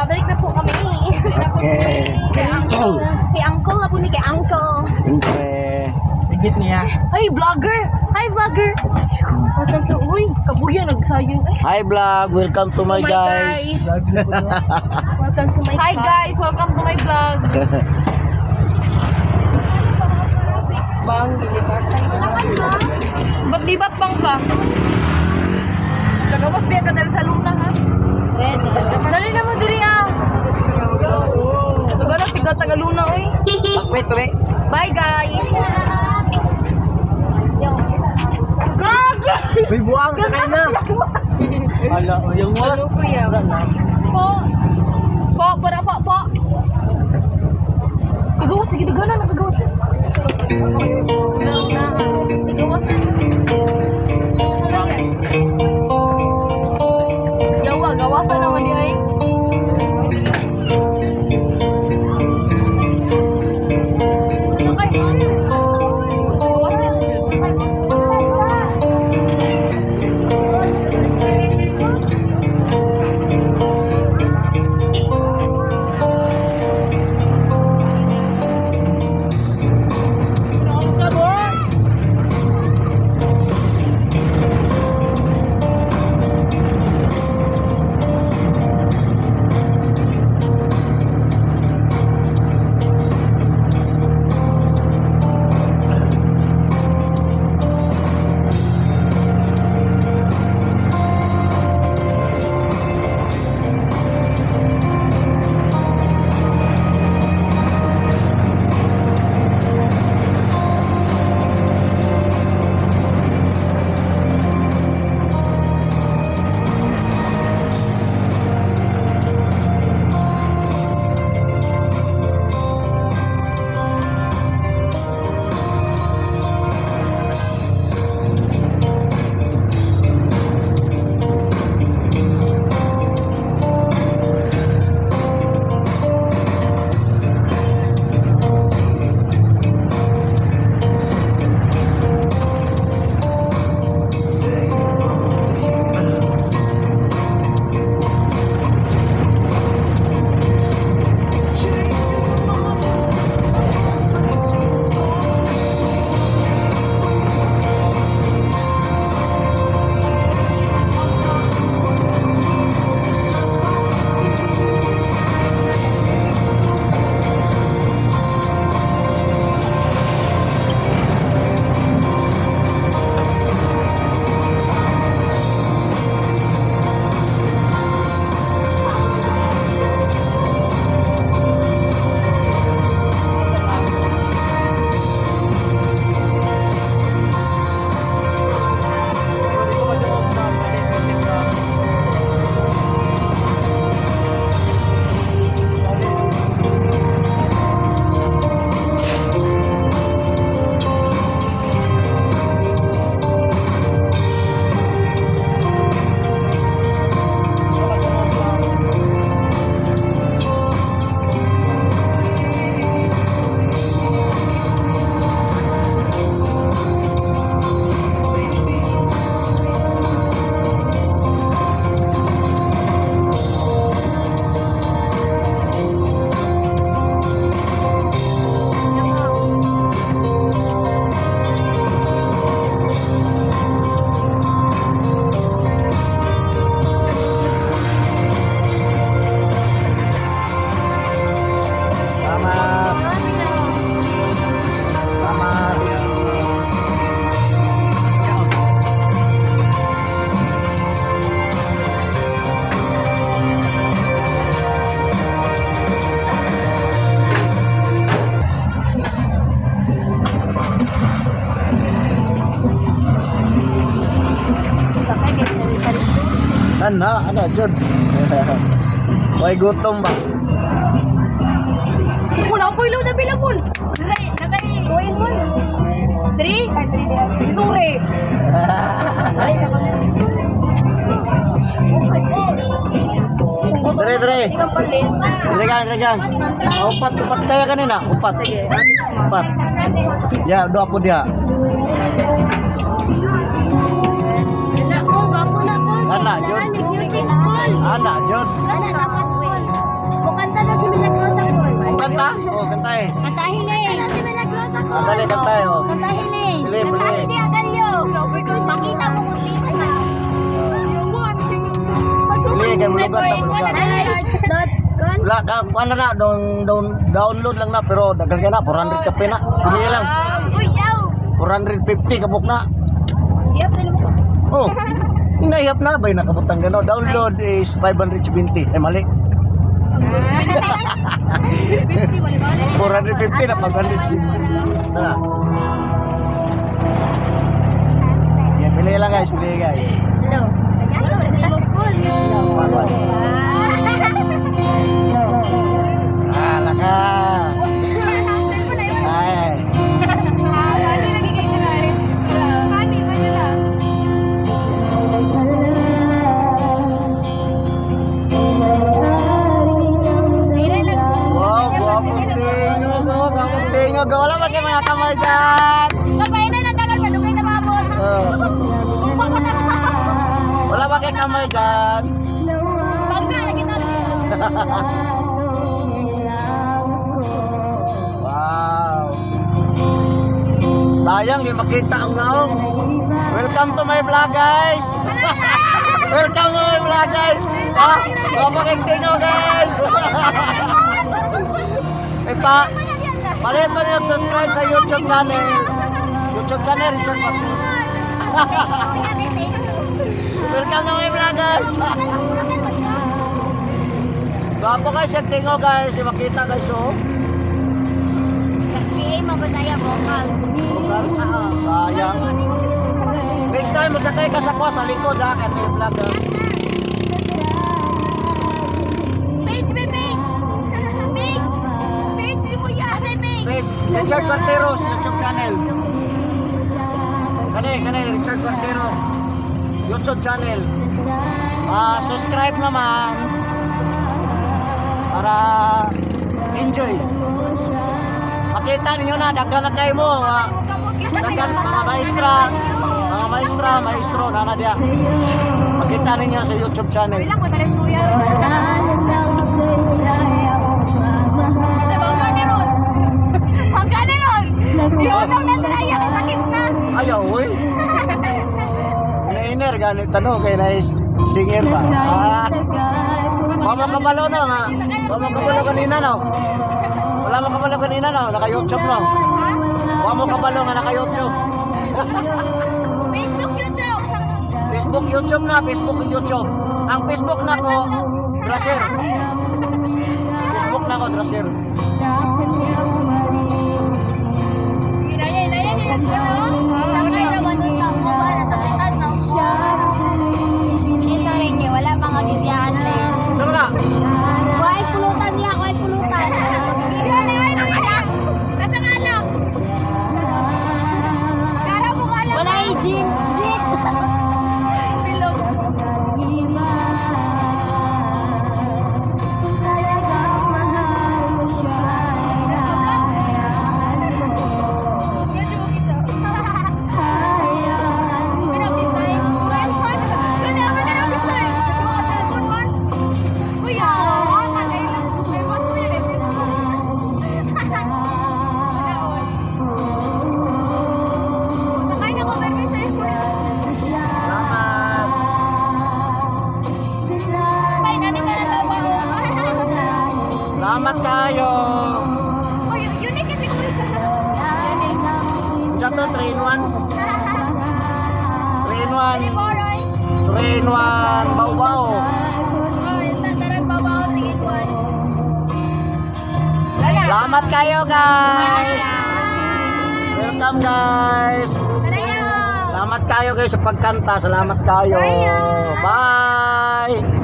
Babalik na po kami. Okay. Kay Uncle. Kay Uncle na po ni kay Uncle. Siyempre. Higit niya. Hi, vlogger! Hi, vlogger! Macam to, uy, kabuya, nagsayo. Hi vlog, welcome to my guys. Welcome to my Hi guys, welcome to my vlog. Bang, dilibat. Ba't di ba't bang pa? Kagawas biya ka dahil sa luna, ha? Dali na mo diri, ah. Nagana, tiga-tagaluna, uy. Wait, wait. Bye, guys. May buwang sa kayo na. Hala, yung was. Ano, kuya? Po, para po. Kagawas, sige, nagana, nagagawas. Nagagawas. Yawa, gawasan naman di ay. Ano, Jod? May gutom ba? Wala po ilo na bilapon. Nakay, kuin mo. 3? Ay, 3. Sorry. Ay, siya kami. Dire. Ikaw palit. Dire gang. Upat kaya kanina. Upat. Sige. Upat. Ya, dua po dia. Anak, Jod. Music school. Anak, Jod. Anak dapat Wala ka, ano na, download lang na, pero dagang ka na, 400 kape na. Pili lang, Uy, yaw! 450 kabuk na. Yep, ano mo? Oh, hinahiyap na ba yung nakabutang gano'n? Download is 570. Eh, mali. 50, wala ba? 450 na 570. Tara. Yan, pili lang guys, pili guys. Hello. Hello, Ala ka. Ay. Wow, guwapong tingo, no? Guwapong tingo. Wala ba kayo mga kamay dyan? Oh. Wala ba kayo kamay dyan? Wow. Sayang, di makita ang naong. Welcome to my vlog, guys. Welcome to my vlog, guys. Ah, guwapong tingo, guys. Ipa, palit mo yung subscribe sa YouTube channel. YouTube channel, Richard Martinez. Welcome to my vlog, guys. Gwapo guys, yung tingo guys. Di makita guys, oh. Sayang. Next time, masakay ka sa kwa sa likod, ha. Kaya yung vlog, ha. Page, Richard Quarteros, YouTube channel. Kani, Richard Quarteros. YouTube channel. Subscribe naman para enjoy. Makita ninyo na, daghan na kayo mo. Daghan mga maestro, nana dia. Makita ninyo sa YouTube channel. Ayaw, uy. Nainer, ganit tanong kay na singer ba? Mamakabalo na nga. Mamakabalo kanina no. Wala makabalo kanina no. Naka-YouTube no. Mamakabalo nga naka-YouTube. Facebook, YouTube na. Facebook, YouTube. Ang Facebook na ko, Drasher. Facebook na ko, Drasher. Sama na. Salamat kayo. Diyan to, 3 in 1. 3 in 1. 3 in 1. Baw-baw. Salamat kayo guys. Welcome guys. Salamat kayo guys sa pagkanta. Salamat kayo. Bye.